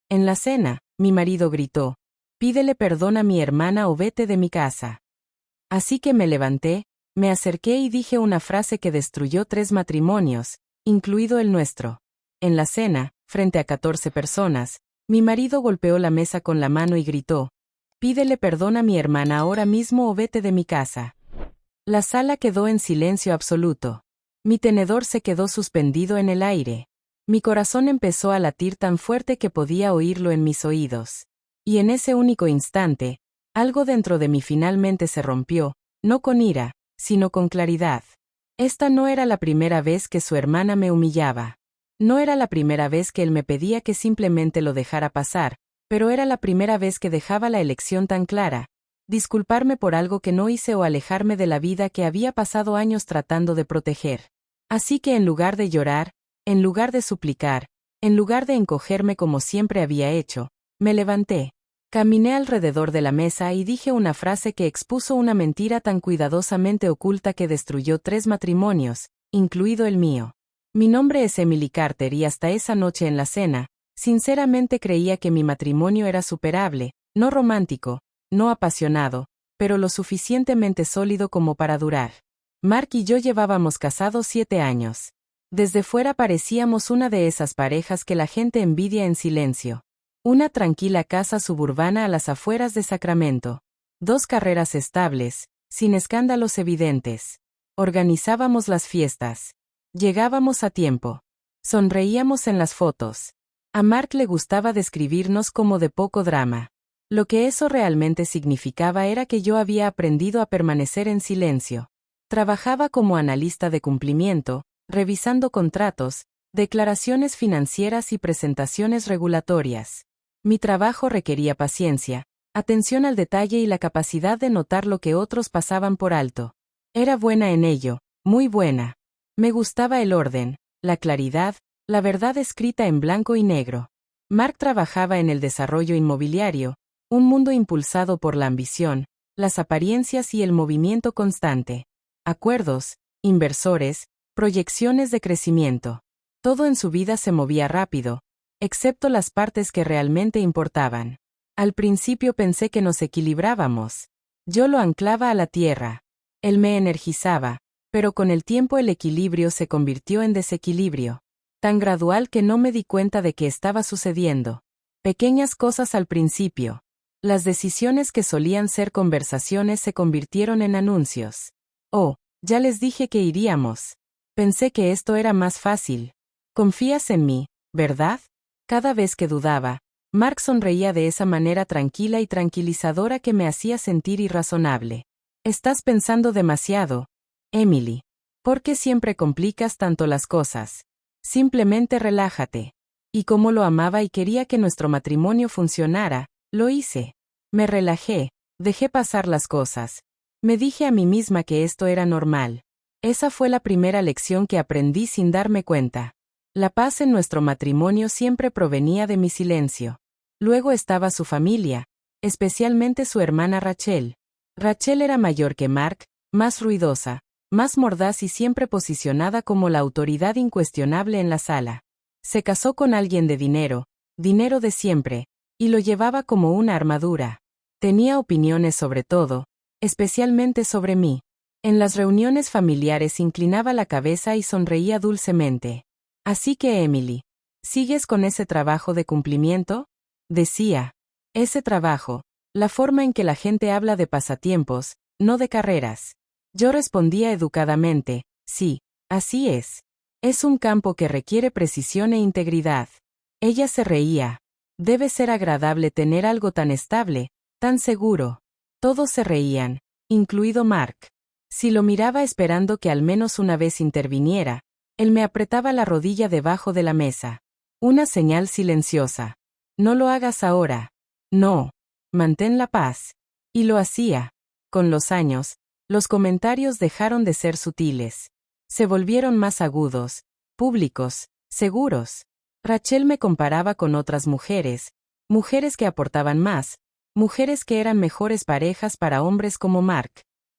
En la cena, mi marido gritó: «Pídele perdón a mi hermana o vete de mi casa». Así que me levanté, me acerqué y dije una frase que destruyó 3 matrimonios, incluido el nuestro. En la cena, frente a 14 personas, mi marido golpeó la mesa con la mano y gritó: «Pídele perdón a mi hermana ahora mismo o vete de mi casa». La sala quedó en silencio absoluto. Mi tenedor se quedó suspendido en el aire. Mi corazón empezó a latir tan fuerte que podía oírlo en mis oídos. Y en ese único instante, algo dentro de mí finalmente se rompió, no con ira, sino con claridad. Esta no era la primera vez que su hermana me humillaba. No era la primera vez que él me pedía que simplemente lo dejara pasar, pero era la primera vez que dejaba la elección tan clara: disculparme por algo que no hice o alejarme de la vida que había pasado años tratando de proteger. Así que en lugar de llorar, en lugar de suplicar, en lugar de encogerme como siempre había hecho, me levanté. Caminé alrededor de la mesa y dije una frase que expuso una mentira tan cuidadosamente oculta que destruyó 3 matrimonios, incluido el mío. Mi nombre es Emily Carter y hasta esa noche en la cena, sinceramente creía que mi matrimonio era superable, no romántico, no apasionado, pero lo suficientemente sólido como para durar. Mark y yo llevábamos casados 7 años. Desde fuera parecíamos una de esas parejas que la gente envidia en silencio. Una tranquila casa suburbana a las afueras de Sacramento. 2 carreras estables, sin escándalos evidentes. Organizábamos las fiestas. Llegábamos a tiempo. Sonreíamos en las fotos. A Mark le gustaba describirnos como de poco drama. Lo que eso realmente significaba era que yo había aprendido a permanecer en silencio. Trabajaba como analista de cumplimiento, revisando contratos, declaraciones financieras y presentaciones regulatorias. Mi trabajo requería paciencia, atención al detalle y la capacidad de notar lo que otros pasaban por alto. Era buena en ello, muy buena. Me gustaba el orden, la claridad, la verdad escrita en blanco y negro. Mark trabajaba en el desarrollo inmobiliario, un mundo impulsado por la ambición, las apariencias y el movimiento constante. Acuerdos, inversores, proyecciones de crecimiento. Todo en su vida se movía rápido, excepto las partes que realmente importaban. Al principio pensé que nos equilibrábamos. Yo lo anclaba a la tierra. Él me energizaba, pero con el tiempo el equilibrio se convirtió en desequilibrio. Tan gradual que no me di cuenta de qué estaba sucediendo. Pequeñas cosas al principio. Las decisiones que solían ser conversaciones se convirtieron en anuncios. Oh, ya les dije que iríamos. Pensé que esto era más fácil. Confías en mí, ¿verdad? Cada vez que dudaba, Mark sonreía de esa manera tranquila y tranquilizadora que me hacía sentir irrazonable. Estás pensando demasiado, Emily. ¿Por qué siempre complicas tanto las cosas? Simplemente relájate. Y como lo amaba y quería que nuestro matrimonio funcionara, lo hice. Me relajé, dejé pasar las cosas. Me dije a mí misma que esto era normal. Esa fue la primera lección que aprendí sin darme cuenta. La paz en nuestro matrimonio siempre provenía de mi silencio. Luego estaba su familia, especialmente su hermana Rachel. Rachel era mayor que Mark, más ruidosa, más mordaz y siempre posicionada como la autoridad incuestionable en la sala. Se casó con alguien de dinero de siempre, y lo llevaba como una armadura. Tenía opiniones sobre todo, especialmente sobre mí. En las reuniones familiares inclinaba la cabeza y sonreía dulcemente. Así que Emily, ¿sigues con ese trabajo de cumplimiento? Decía. Ese trabajo, la forma en que la gente habla de pasatiempos, no de carreras. Yo respondía educadamente, sí, así es. Es un campo que requiere precisión e integridad. Ella se reía. Debe ser agradable tener algo tan estable, tan seguro. Todos se reían, incluido Mark. Si lo miraba esperando que al menos una vez interviniera, él me apretaba la rodilla debajo de la mesa. Una señal silenciosa. No lo hagas ahora. No. Mantén la paz. Y lo hacía. Con los años, los comentarios dejaron de ser sutiles. Se volvieron más agudos, públicos, seguros. Rachel me comparaba con otras mujeres, mujeres que aportaban más, mujeres que eran mejores parejas para hombres como Mark.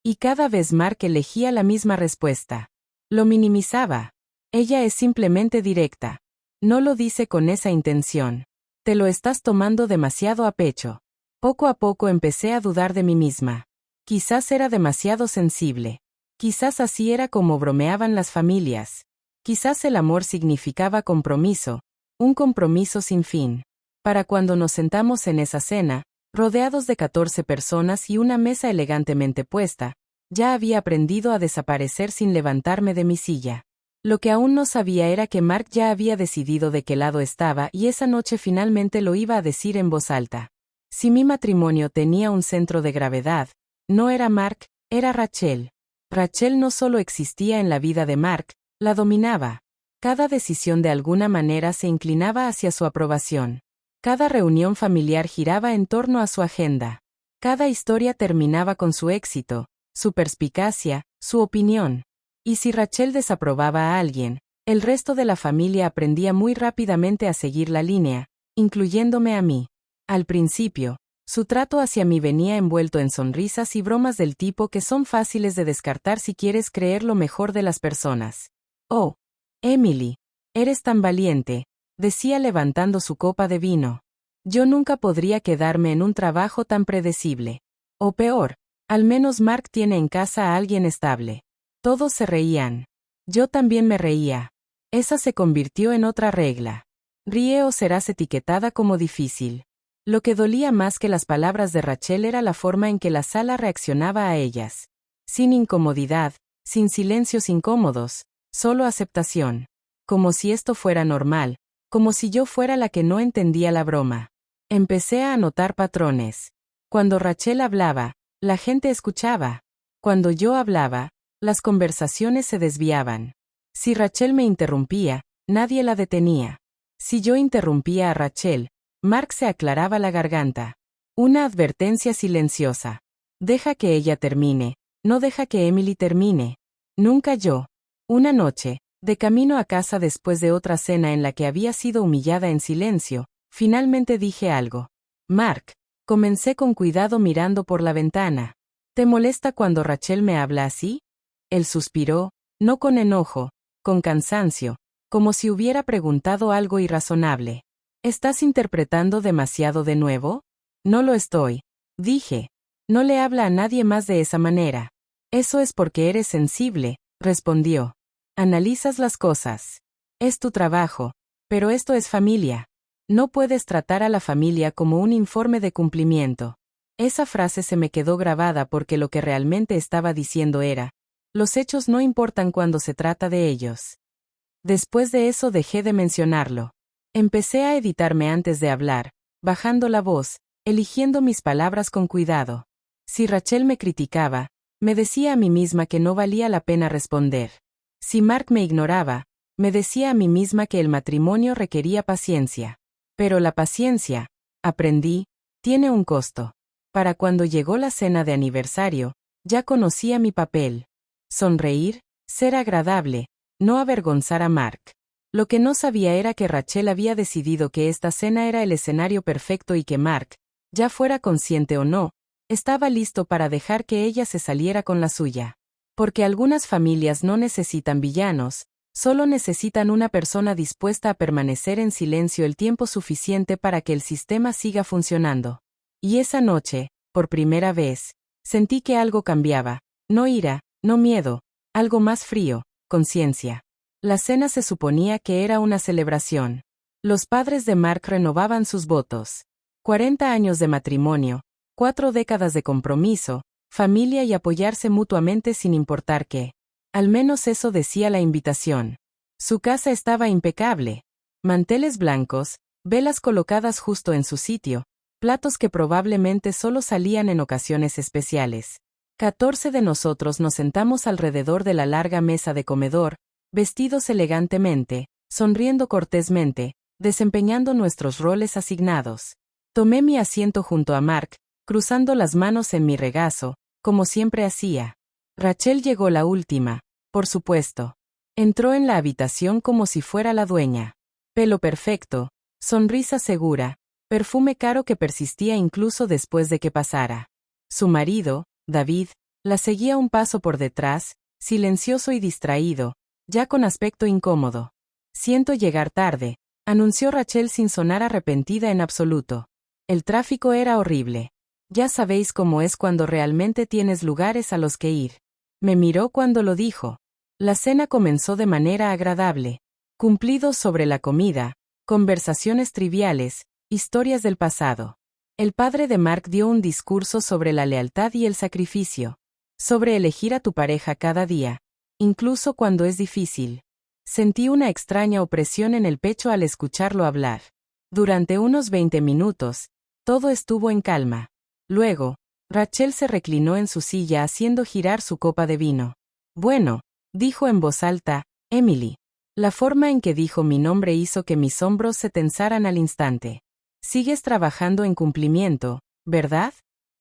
Y cada vez Mark elegía la misma respuesta. Lo minimizaba. Ella es simplemente directa. No lo dice con esa intención. Te lo estás tomando demasiado a pecho. Poco a poco empecé a dudar de mí misma. Quizás era demasiado sensible. Quizás así era como bromeaban las familias. Quizás el amor significaba compromiso, un compromiso sin fin. Para cuando nos sentamos en esa cena, rodeados de 14 personas y una mesa elegantemente puesta, ya había aprendido a desaparecer sin levantarme de mi silla. Lo que aún no sabía era que Mark ya había decidido de qué lado estaba y esa noche finalmente lo iba a decir en voz alta. Si mi matrimonio tenía un centro de gravedad, no era Mark, era Rachel. Rachel no solo existía en la vida de Mark, la dominaba. Cada decisión de alguna manera se inclinaba hacia su aprobación. Cada reunión familiar giraba en torno a su agenda. Cada historia terminaba con su éxito, su perspicacia, su opinión. Y si Rachel desaprobaba a alguien, el resto de la familia aprendía muy rápidamente a seguir la línea, incluyéndome a mí. Al principio, su trato hacia mí venía envuelto en sonrisas y bromas del tipo que son fáciles de descartar si quieres creer lo mejor de las personas. Oh, Emily, eres tan valiente, decía levantando su copa de vino. Yo nunca podría quedarme en un trabajo tan predecible. O peor, al menos Mark tiene en casa a alguien estable. Todos se reían. Yo también me reía. Esa se convirtió en otra regla. Ríe o serás etiquetada como difícil. Lo que dolía más que las palabras de Rachel era la forma en que la sala reaccionaba a ellas. Sin incomodidad, sin silencios incómodos, solo aceptación. Como si esto fuera normal, como si yo fuera la que no entendía la broma. Empecé a anotar patrones. Cuando Rachel hablaba, la gente escuchaba. Cuando yo hablaba, las conversaciones se desviaban. Si Rachel me interrumpía, nadie la detenía. Si yo interrumpía a Rachel, Mark se aclaraba la garganta. Una advertencia silenciosa. Deja que ella termine, no deja que Emily termine. Nunca yo. Una noche, de camino a casa después de otra cena en la que había sido humillada en silencio, finalmente dije algo. Mark, comencé con cuidado mirando por la ventana. ¿Te molesta cuando Rachel me habla así? Él suspiró, no con enojo, con cansancio, como si hubiera preguntado algo irrazonable. ¿Estás interpretando demasiado de nuevo? No lo estoy, dije. No le habla a nadie más de esa manera. Eso es porque eres sensible, respondió. Analizas las cosas. Es tu trabajo, pero esto es familia. No puedes tratar a la familia como un informe de cumplimiento. Esa frase se me quedó grabada porque lo que realmente estaba diciendo era, los hechos no importan cuando se trata de ellos. Después de eso dejé de mencionarlo. Empecé a editarme antes de hablar, bajando la voz, eligiendo mis palabras con cuidado. Si Rachel me criticaba, me decía a mí misma que no valía la pena responder. Si Mark me ignoraba, me decía a mí misma que el matrimonio requería paciencia. Pero la paciencia, aprendí, tiene un costo. Para cuando llegó la cena de aniversario, ya conocía mi papel. Sonreír, ser agradable, no avergonzar a Mark. Lo que no sabía era que Rachel había decidido que esta cena era el escenario perfecto y que Mark, ya fuera consciente o no, estaba listo para dejar que ella se saliera con la suya. Porque algunas familias no necesitan villanos, solo necesitan una persona dispuesta a permanecer en silencio el tiempo suficiente para que el sistema siga funcionando. Y esa noche, por primera vez, sentí que algo cambiaba, no ira, no miedo, algo más frío, conciencia. La cena se suponía que era una celebración. Los padres de Mark renovaban sus votos. 40 años de matrimonio, 4 décadas de compromiso, familia y apoyarse mutuamente sin importar qué. Al menos eso decía la invitación. Su casa estaba impecable. Manteles blancos, velas colocadas justo en su sitio, platos que probablemente solo salían en ocasiones especiales. 14 de nosotros nos sentamos alrededor de la larga mesa de comedor, vestidos elegantemente, sonriendo cortésmente, desempeñando nuestros roles asignados. Tomé mi asiento junto a Mark, cruzando las manos en mi regazo, como siempre hacía. Rachel llegó la última, por supuesto. Entró en la habitación como si fuera la dueña. Pelo perfecto, sonrisa segura, perfume caro que persistía incluso después de que pasara. Su marido, David, la seguía un paso por detrás, silencioso y distraído, ya con aspecto incómodo. Siento llegar tarde, anunció Rachel sin sonar arrepentida en absoluto. El tráfico era horrible. Ya sabéis cómo es cuando realmente tienes lugares a los que ir. Me miró cuando lo dijo. La cena comenzó de manera agradable. Cumplidos sobre la comida, conversaciones triviales, historias del pasado. El padre de Mark dio un discurso sobre la lealtad y el sacrificio, sobre elegir a tu pareja cada día, incluso cuando es difícil. Sentí una extraña opresión en el pecho al escucharlo hablar. Durante unos 20 minutos, todo estuvo en calma. Luego, Rachel se reclinó en su silla haciendo girar su copa de vino. Bueno, dijo en voz alta, Emily. La forma en que dijo mi nombre hizo que mis hombros se tensaran al instante. Sigues trabajando en cumplimiento, ¿verdad?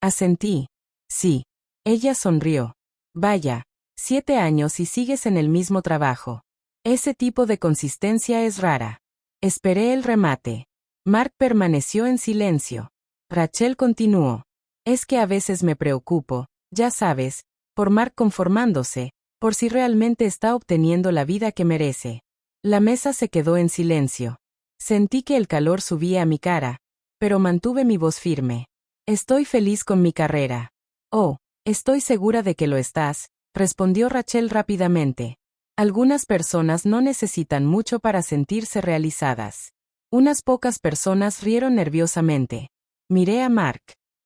Asentí. Sí. Ella sonrió. Vaya, 7 años y sigues en el mismo trabajo. Ese tipo de consistencia es rara. Esperé el remate. Mark permaneció en silencio. Rachel continuó. Es que a veces me preocupo, ya sabes, por Mark conformándose, por si realmente está obteniendo la vida que merece. La mesa se quedó en silencio. Sentí que el calor subía a mi cara, pero mantuve mi voz firme. Estoy feliz con mi carrera. Oh, estoy segura de que lo estás, respondió Rachel rápidamente. Algunas personas no necesitan mucho para sentirse realizadas. Unas pocas personas rieron nerviosamente. Miré a Mark.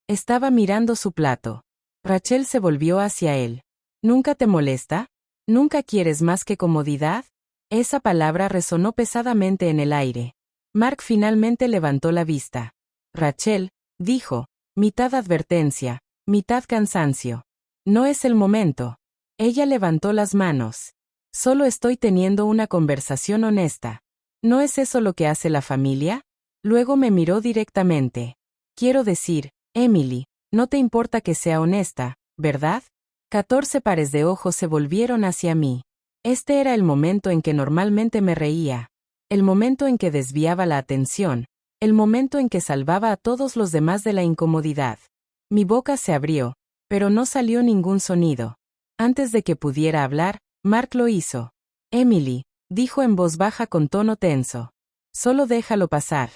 Estaba mirando su plato. Rachel se volvió hacia él. ¿Nunca te molesta? ¿Nunca quieres más que comodidad? Esa palabra resonó pesadamente en el aire. Mark finalmente levantó la vista. Rachel, dijo, mitad advertencia, mitad cansancio. No es el momento. Ella levantó las manos. Solo estoy teniendo una conversación honesta. ¿No es eso lo que hace la familia? Luego me miró directamente. Quiero decir, Emily, no te importa que sea honesta, ¿verdad? 14 pares de ojos se volvieron hacia mí. Este era el momento en que normalmente me reía. El momento en que desviaba la atención. El momento en que salvaba a todos los demás de la incomodidad. Mi boca se abrió, pero no salió ningún sonido. Antes de que pudiera hablar, Mark lo hizo. Emily, dijo en voz baja con tono tenso. Solo déjalo pasar.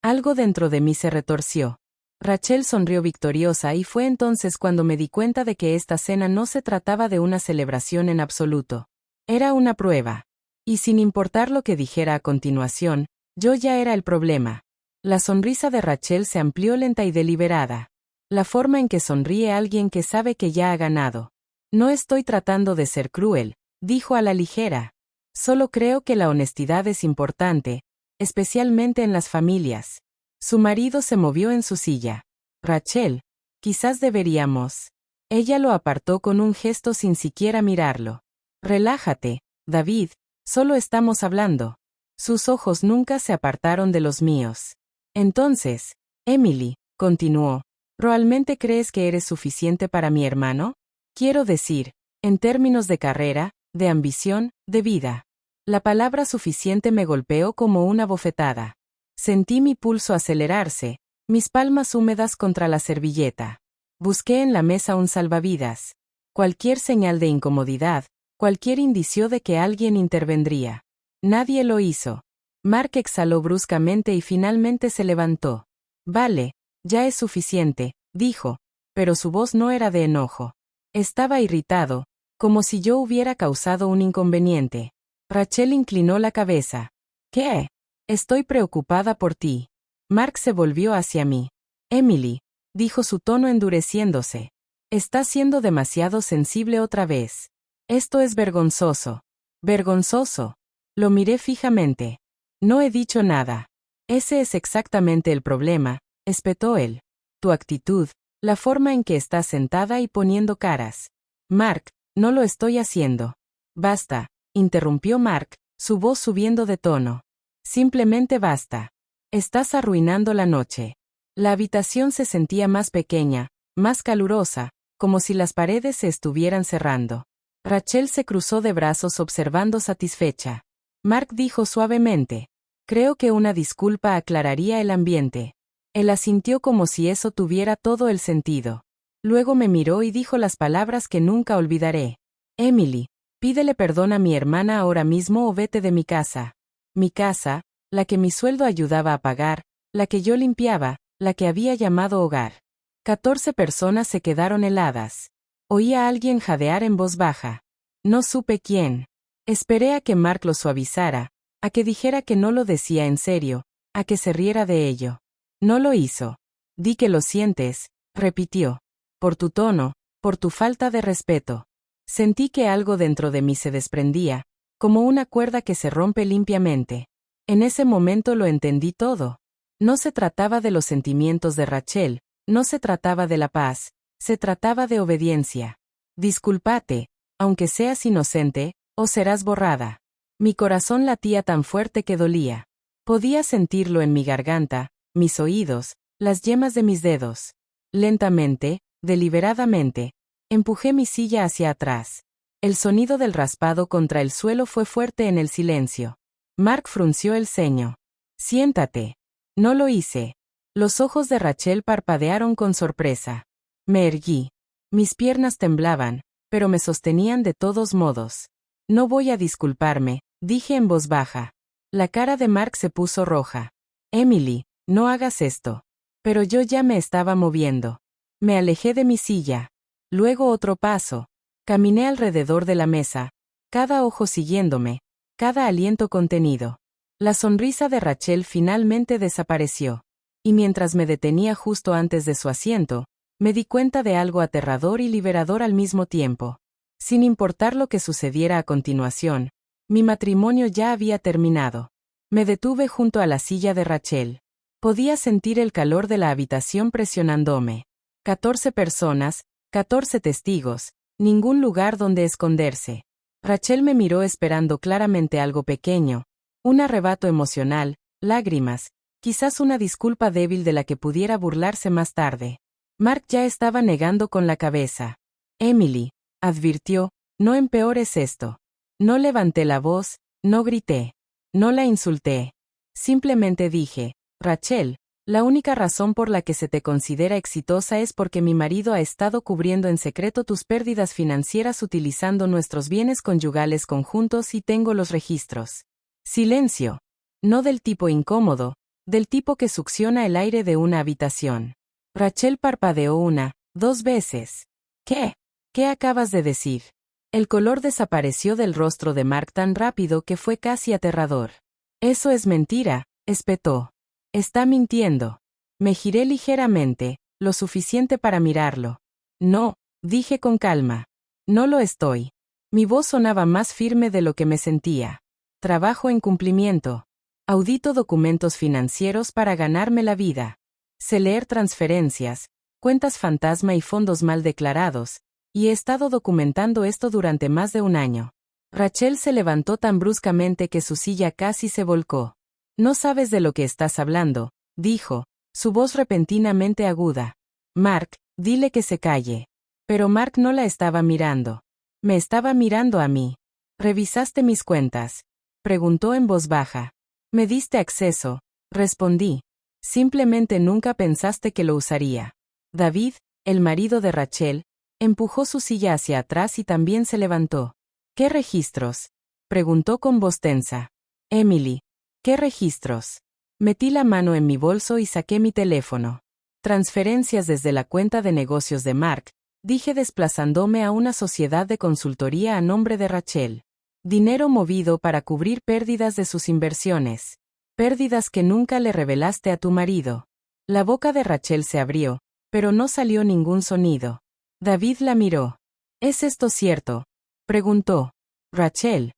Algo dentro de mí se retorció. Rachel sonrió victoriosa y fue entonces cuando me di cuenta de que esta cena no se trataba de una celebración en absoluto. Era una prueba. Y sin importar lo que dijera a continuación, yo ya era el problema. La sonrisa de Rachel se amplió lenta y deliberada. La forma en que sonríe alguien que sabe que ya ha ganado. No estoy tratando de ser cruel, dijo a la ligera. Solo creo que la honestidad es importante, especialmente en las familias. Su marido se movió en su silla. Rachel, quizás deberíamos. Ella lo apartó con un gesto sin siquiera mirarlo. Relájate, David, solo estamos hablando. Sus ojos nunca se apartaron de los míos. Entonces, Emily, continuó, ¿realmente crees que eres suficiente para mi hermano? Quiero decir, en términos de carrera, de ambición, de vida. La palabra suficiente me golpeó como una bofetada. Sentí mi pulso acelerarse, mis palmas húmedas contra la servilleta. Busqué en la mesa un salvavidas. Cualquier señal de incomodidad, cualquier indicio de que alguien intervendría. Nadie lo hizo. Mark exhaló bruscamente y finalmente se levantó. Vale, ya es suficiente, dijo, pero su voz no era de enojo. Estaba irritado, como si yo hubiera causado un inconveniente. Rachel inclinó la cabeza. ¿Qué? Estoy preocupada por ti. Mark se volvió hacia mí. Emily, dijo su tono endureciéndose. Estás siendo demasiado sensible otra vez. Esto es vergonzoso. Vergonzoso. Lo miré fijamente. No he dicho nada. Ese es exactamente el problema, espetó él. Tu actitud, la forma en que estás sentada y poniendo caras. Mark, no lo estoy haciendo. Basta, interrumpió Mark, su voz subiendo de tono. Simplemente basta. Estás arruinando la noche. La habitación se sentía más pequeña, más calurosa, como si las paredes se estuvieran cerrando. Rachel se cruzó de brazos observando satisfecha. Mark dijo suavemente. Creo que una disculpa aclararía el ambiente. Él asintió como si eso tuviera todo el sentido. Luego me miró y dijo las palabras que nunca olvidaré. Emily, pídele perdón a mi hermana ahora mismo o vete de mi casa. Mi casa, la que mi sueldo ayudaba a pagar, la que yo limpiaba, la que había llamado hogar. 14 personas se quedaron heladas. Oí a alguien jadear en voz baja. No supe quién. Esperé a que Mark lo suavizara, a que dijera que no lo decía en serio, a que se riera de ello. No lo hizo. Di que lo sientes, repitió. Por tu tono, por tu falta de respeto. Sentí que algo dentro de mí se desprendía, como una cuerda que se rompe limpiamente. En ese momento lo entendí todo. No se trataba de los sentimientos de Rachel, no se trataba de la paz, se trataba de obediencia. Discúlpate, aunque seas inocente, o serás borrada. Mi corazón latía tan fuerte que dolía. Podía sentirlo en mi garganta, mis oídos, las yemas de mis dedos. Lentamente, deliberadamente, empujé mi silla hacia atrás. El sonido del raspado contra el suelo fue fuerte en el silencio. Mark frunció el ceño. Siéntate. No lo hice. Los ojos de Rachel parpadearon con sorpresa. Me erguí. Mis piernas temblaban, pero me sostenían de todos modos. No voy a disculparme, dije en voz baja. La cara de Mark se puso roja. Emily, no hagas esto. Pero yo ya me estaba moviendo. Me alejé de mi silla. Luego otro paso. Caminé alrededor de la mesa, cada ojo siguiéndome, cada aliento contenido. La sonrisa de Rachel finalmente desapareció. Y mientras me detenía justo antes de su asiento, me di cuenta de algo aterrador y liberador al mismo tiempo. Sin importar lo que sucediera a continuación, mi matrimonio ya había terminado. Me detuve junto a la silla de Rachel. Podía sentir el calor de la habitación presionándome. 14 personas, 14 testigos, ningún lugar donde esconderse. Rachel me miró esperando claramente algo pequeño, un arrebato emocional, lágrimas, quizás una disculpa débil de la que pudiera burlarse más tarde. Mark ya estaba negando con la cabeza. Emily, advirtió, no empeores esto. No levanté la voz, no grité. No la insulté. Simplemente dije, Rachel, la única razón por la que se te considera exitosa es porque mi marido ha estado cubriendo en secreto tus pérdidas financieras utilizando nuestros bienes conyugales conjuntos y tengo los registros. Silencio. No del tipo incómodo, del tipo que succiona el aire de una habitación. Rachel parpadeó 1, 2 veces. ¿Qué? ¿Qué acabas de decir? El color desapareció del rostro de Mark tan rápido que fue casi aterrador. Eso es mentira, espetó. Está mintiendo. Me giré ligeramente, lo suficiente para mirarlo. No, dije con calma. No lo estoy. Mi voz sonaba más firme de lo que me sentía. Trabajo en cumplimiento. Audito documentos financieros para ganarme la vida. Sé leer transferencias, cuentas fantasma y fondos mal declarados, y he estado documentando esto durante más de un año. Rachel se levantó tan bruscamente que su silla casi se volcó. No sabes de lo que estás hablando, dijo, su voz repentinamente aguda. Mark, dile que se calle. Pero Mark no la estaba mirando. Me estaba mirando a mí. ¿Revisaste mis cuentas? Preguntó en voz baja. Me diste acceso, respondí. Simplemente nunca pensaste que lo usaría. David, el marido de Rachel, empujó su silla hacia atrás y también se levantó. ¿Qué registros? Preguntó con voz tensa. Emily. ¿Qué registros? Metí la mano en mi bolso y saqué mi teléfono. Transferencias desde la cuenta de negocios de Mark, dije desplazándome a una sociedad de consultoría a nombre de Rachel. Dinero movido para cubrir pérdidas de sus inversiones. Pérdidas que nunca le revelaste a tu marido. La boca de Rachel se abrió, pero no salió ningún sonido. David la miró. ¿Es esto cierto? Preguntó. Rachel.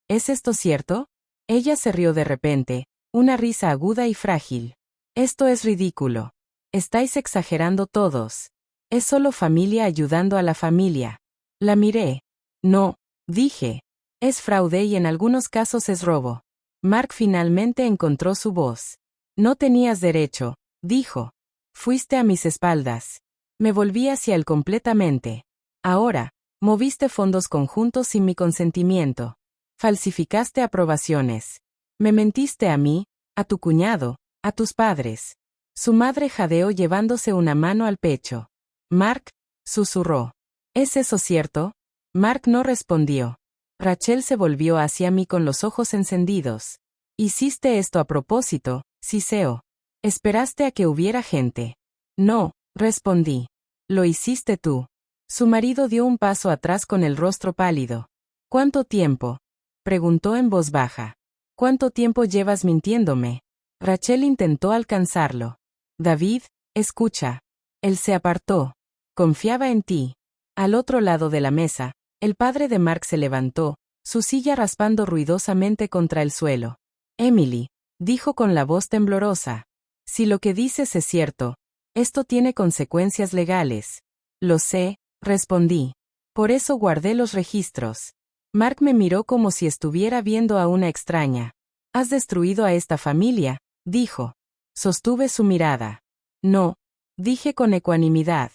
¿Es esto cierto? Ella se rió de repente, una risa aguda y frágil. Esto es ridículo. Estáis exagerando todos. Es solo familia ayudando a la familia. La miré. No, dije. Es fraude y en algunos casos es robo. Mark finalmente encontró su voz. No tenías derecho, dijo. Fuiste a mis espaldas. Me volví hacia él completamente. Ahora, moviste fondos conjuntos sin mi consentimiento. Falsificaste aprobaciones. Me mentiste a mí, a tu cuñado, a tus padres. Su madre jadeó llevándose una mano al pecho. Mark, susurró. ¿Es eso cierto? Mark no respondió. Rachel se volvió hacia mí con los ojos encendidos. Hiciste esto a propósito, Siseo. ¿Esperaste a que hubiera gente? No, respondí. Lo hiciste tú. Su marido dio un paso atrás con el rostro pálido. ¿Cuánto tiempo? Preguntó en voz baja. ¿Cuánto tiempo llevas mintiéndome? Rachel intentó alcanzarlo. David, escucha. Él se apartó. Confiaba en ti. Al otro lado de la mesa, el padre de Mark se levantó, su silla raspando ruidosamente contra el suelo. Emily, dijo con la voz temblorosa. Si lo que dices es cierto, esto tiene consecuencias legales. Lo sé, respondí. Por eso guardé los registros. Mark me miró como si estuviera viendo a una extraña. Has destruido a esta familia, dijo. Sostuve su mirada. No, dije con ecuanimidad.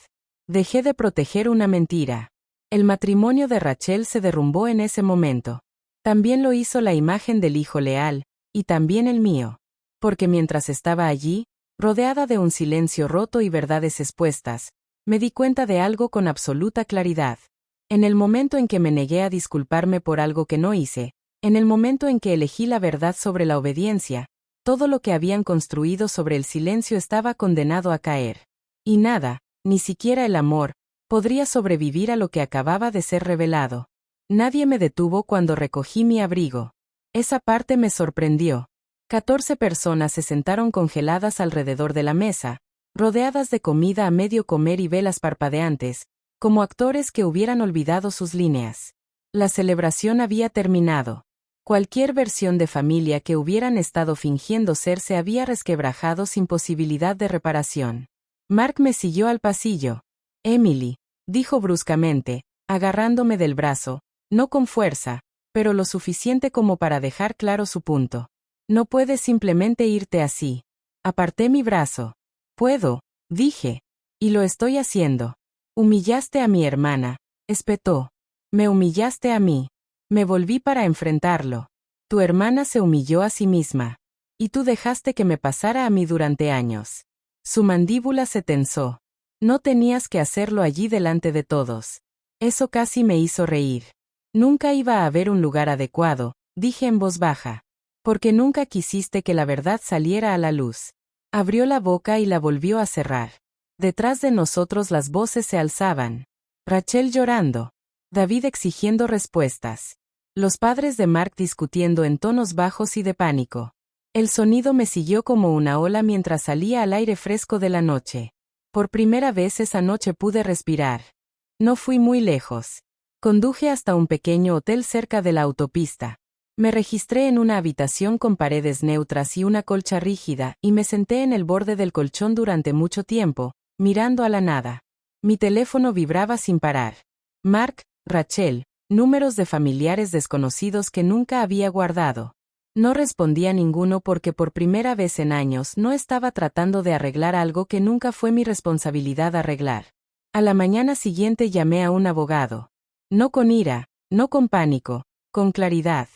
Dejé de proteger una mentira. El matrimonio de Rachel se derrumbó en ese momento. También lo hizo la imagen del hijo leal, y también el mío. Porque mientras estaba allí, rodeada de un silencio roto y verdades expuestas, me di cuenta de algo con absoluta claridad. En el momento en que me negué a disculparme por algo que no hice, en el momento en que elegí la verdad sobre la obediencia, todo lo que habían construido sobre el silencio estaba condenado a caer. Y nada, ni siquiera el amor, podría sobrevivir a lo que acababa de ser revelado. Nadie me detuvo cuando recogí mi abrigo. Esa parte me sorprendió. 14 personas se sentaron congeladas alrededor de la mesa, rodeadas de comida a medio comer y velas parpadeantes, como actores que hubieran olvidado sus líneas. La celebración había terminado. Cualquier versión de familia que hubieran estado fingiendo ser se había resquebrajado sin posibilidad de reparación. Mark me siguió al pasillo. Emily, dijo bruscamente, agarrándome del brazo, no con fuerza, pero lo suficiente como para dejar claro su punto. No puedes simplemente irte así. Aparté mi brazo. Puedo, dije. Y lo estoy haciendo. Humillaste a mi hermana, espetó. Me humillaste a mí. Me volví para enfrentarlo. Tu hermana se humilló a sí misma. Y tú dejaste que me pasara a mí durante años. Su mandíbula se tensó. No tenías que hacerlo allí delante de todos. Eso casi me hizo reír. Nunca iba a haber un lugar adecuado, dije en voz baja. Porque nunca quisiste que la verdad saliera a la luz. Abrió la boca y la volvió a cerrar. Detrás de nosotros las voces se alzaban. Rachel llorando. David exigiendo respuestas. Los padres de Mark discutiendo en tonos bajos y de pánico. El sonido me siguió como una ola mientras salía al aire fresco de la noche. Por primera vez esa noche pude respirar. No fui muy lejos. Conduje hasta un pequeño hotel cerca de la autopista. Me registré en una habitación con paredes neutras y una colcha rígida, y me senté en el borde del colchón durante mucho tiempo, mirando a la nada. Mi teléfono vibraba sin parar. Mark, Rachel, números de familiares desconocidos que nunca había guardado. No respondí a ninguno porque por primera vez en años no estaba tratando de arreglar algo que nunca fue mi responsabilidad arreglar. A la mañana siguiente llamé a un abogado. No con ira, no con pánico, con claridad.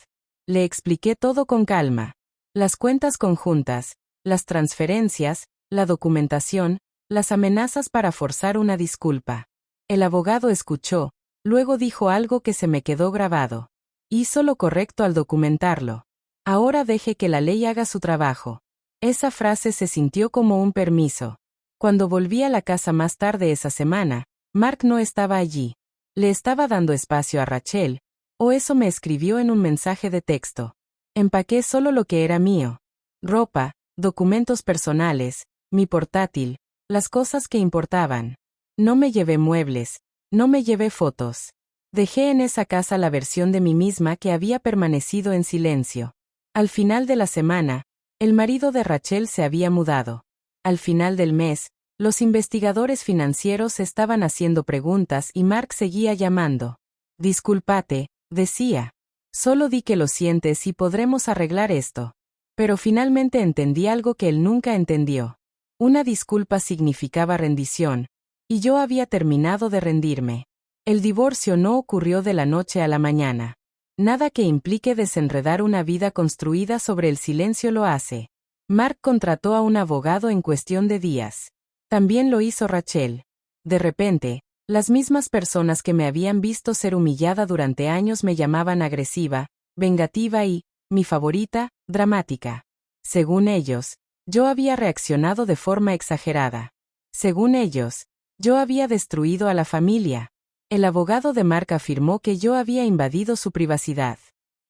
Le expliqué todo con calma. Las cuentas conjuntas, las transferencias, la documentación, las amenazas para forzar una disculpa. El abogado escuchó, luego dijo algo que se me quedó grabado. Hizo lo correcto al documentarlo. Ahora deje que la ley haga su trabajo. Esa frase se sintió como un permiso. Cuando volví a la casa más tarde esa semana, Mark no estaba allí. Le estaba dando espacio a Rachel, o eso me escribió en un mensaje de texto. Empaqué solo lo que era mío. Ropa, documentos personales, mi portátil, las cosas que importaban. No me llevé muebles, no me llevé fotos. Dejé en esa casa la versión de mí misma que había permanecido en silencio. Al final de la semana, el marido de Rachel se había mudado. Al final del mes, los investigadores financieros estaban haciendo preguntas y Mark seguía llamando. Discúlpate, decía. Solo di que lo sientes y podremos arreglar esto. Pero finalmente entendí algo que él nunca entendió. Una disculpa significaba rendición, y yo había terminado de rendirme. El divorcio no ocurrió de la noche a la mañana. Nada que implique desenredar una vida construida sobre el silencio lo hace. Mark contrató a un abogado en cuestión de días. También lo hizo Rachel. De repente, las mismas personas que me habían visto ser humillada durante años me llamaban agresiva, vengativa y, mi favorita, dramática. Según ellos, yo había reaccionado de forma exagerada. Según ellos, yo había destruido a la familia. El abogado de Mark afirmó que yo había invadido su privacidad.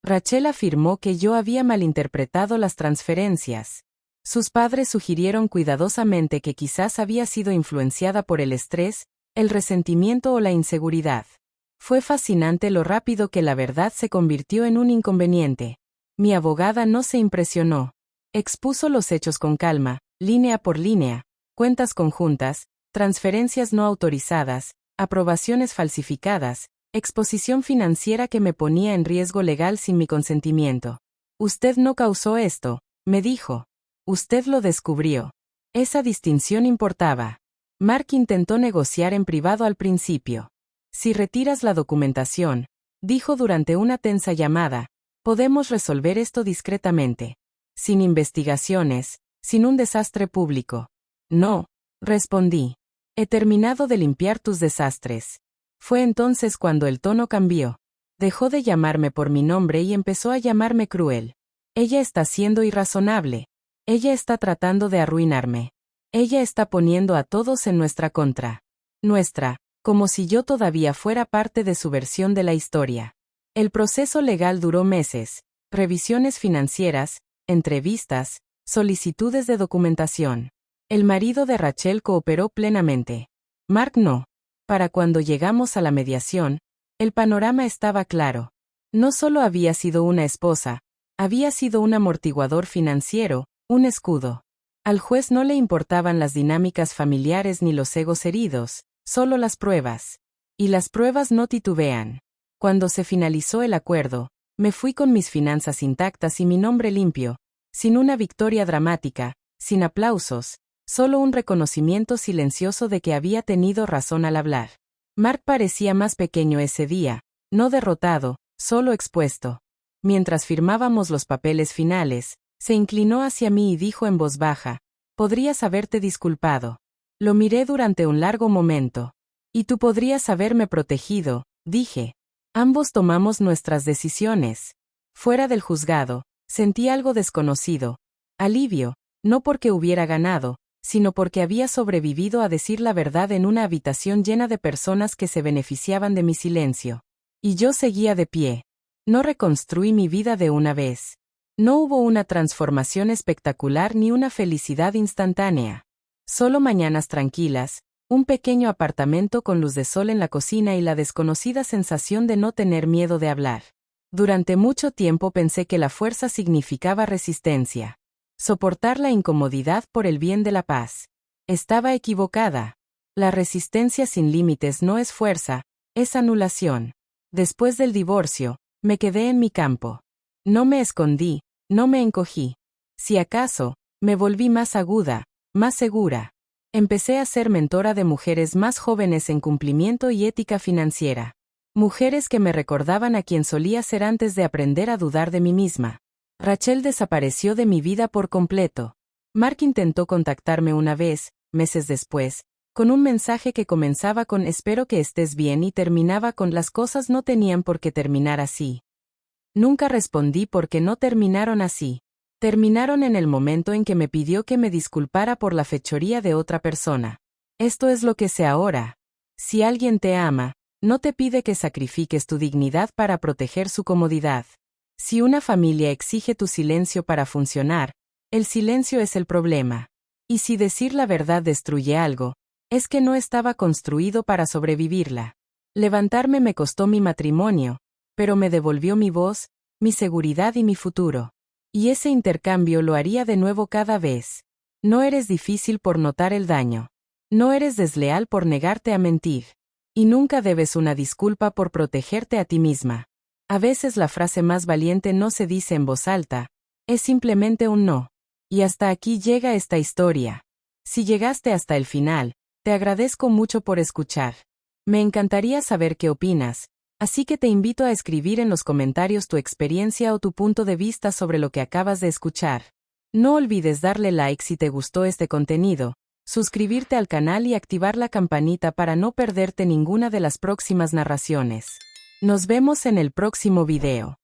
Rachel afirmó que yo había malinterpretado las transferencias. Sus padres sugirieron cuidadosamente que quizás había sido influenciada por el estrés, el resentimiento o la inseguridad. Fue fascinante lo rápido que la verdad se convirtió en un inconveniente. Mi abogada no se impresionó. Expuso los hechos con calma, línea por línea, cuentas conjuntas, transferencias no autorizadas, aprobaciones falsificadas, exposición financiera que me ponía en riesgo legal sin mi consentimiento. Usted no causó esto, me dijo. Usted lo descubrió. Esa distinción importaba. Mark intentó negociar en privado al principio. Si retiras la documentación, dijo durante una tensa llamada, podemos resolver esto discretamente. Sin investigaciones, sin un desastre público. No, respondí. He terminado de limpiar tus desastres. Fue entonces cuando el tono cambió. Dejó de llamarme por mi nombre y empezó a llamarme cruel. Ella está siendo irrazonable. Ella está tratando de arruinarme. Ella está poniendo a todos en nuestra contra. Como si yo todavía fuera parte de su versión de la historia. El proceso legal duró meses, revisiones financieras, entrevistas, solicitudes de documentación. El marido de Rachel cooperó plenamente. Mark no. Para cuando llegamos a la mediación, el panorama estaba claro. No solo había sido una esposa, había sido un amortiguador financiero, un escudo. Al juez no le importaban las dinámicas familiares ni los egos heridos, solo las pruebas. Y las pruebas no titubean. Cuando se finalizó el acuerdo, me fui con mis finanzas intactas y mi nombre limpio, sin una victoria dramática, sin aplausos, solo un reconocimiento silencioso de que había tenido razón al hablar. Mark parecía más pequeño ese día, no derrotado, solo expuesto. Mientras firmábamos los papeles finales, se inclinó hacia mí y dijo en voz baja, podrías haberte disculpado. Lo miré durante un largo momento. Y tú podrías haberme protegido, dije. Ambos tomamos nuestras decisiones. Fuera del juzgado, sentí algo desconocido. Alivio, no porque hubiera ganado, sino porque había sobrevivido a decir la verdad en una habitación llena de personas que se beneficiaban de mi silencio. Y yo seguía de pie. No reconstruí mi vida de una vez. No hubo una transformación espectacular ni una felicidad instantánea. Solo mañanas tranquilas, un pequeño apartamento con luz de sol en la cocina y la desconocida sensación de no tener miedo de hablar. Durante mucho tiempo pensé que la fuerza significaba resistencia. Soportar la incomodidad por el bien de la paz. Estaba equivocada. La resistencia sin límites no es fuerza, es anulación. Después del divorcio, me quedé en mi campo. No me escondí, no me encogí. Si acaso, me volví más aguda, más segura. Empecé a ser mentora de mujeres más jóvenes en cumplimiento y ética financiera. Mujeres que me recordaban a quien solía ser antes de aprender a dudar de mí misma. Rachel desapareció de mi vida por completo. Mark intentó contactarme una vez, meses después, con un mensaje que comenzaba con espero que estés bien y terminaba con las cosas no tenían por qué terminar así. Nunca respondí porque no terminaron así. Terminaron en el momento en que me pidió que me disculpara por la fechoría de otra persona. Esto es lo que sé ahora. Si alguien te ama, no te pide que sacrifiques tu dignidad para proteger su comodidad. Si una familia exige tu silencio para funcionar, el silencio es el problema. Y si decir la verdad destruye algo, es que no estaba construido para sobrevivirla. Levantarme me costó mi matrimonio, pero me devolvió mi voz, mi seguridad y mi futuro. Y ese intercambio lo haría de nuevo cada vez. No eres difícil por notar el daño. No eres desleal por negarte a mentir. Y nunca debes una disculpa por protegerte a ti misma. A veces la frase más valiente no se dice en voz alta, es simplemente un no. Y hasta aquí llega esta historia. Si llegaste hasta el final, te agradezco mucho por escuchar. Me encantaría saber qué opinas, así que te invito a escribir en los comentarios tu experiencia o tu punto de vista sobre lo que acabas de escuchar. No olvides darle like si te gustó este contenido, suscribirte al canal y activar la campanita para no perderte ninguna de las próximas narraciones. Nos vemos en el próximo video.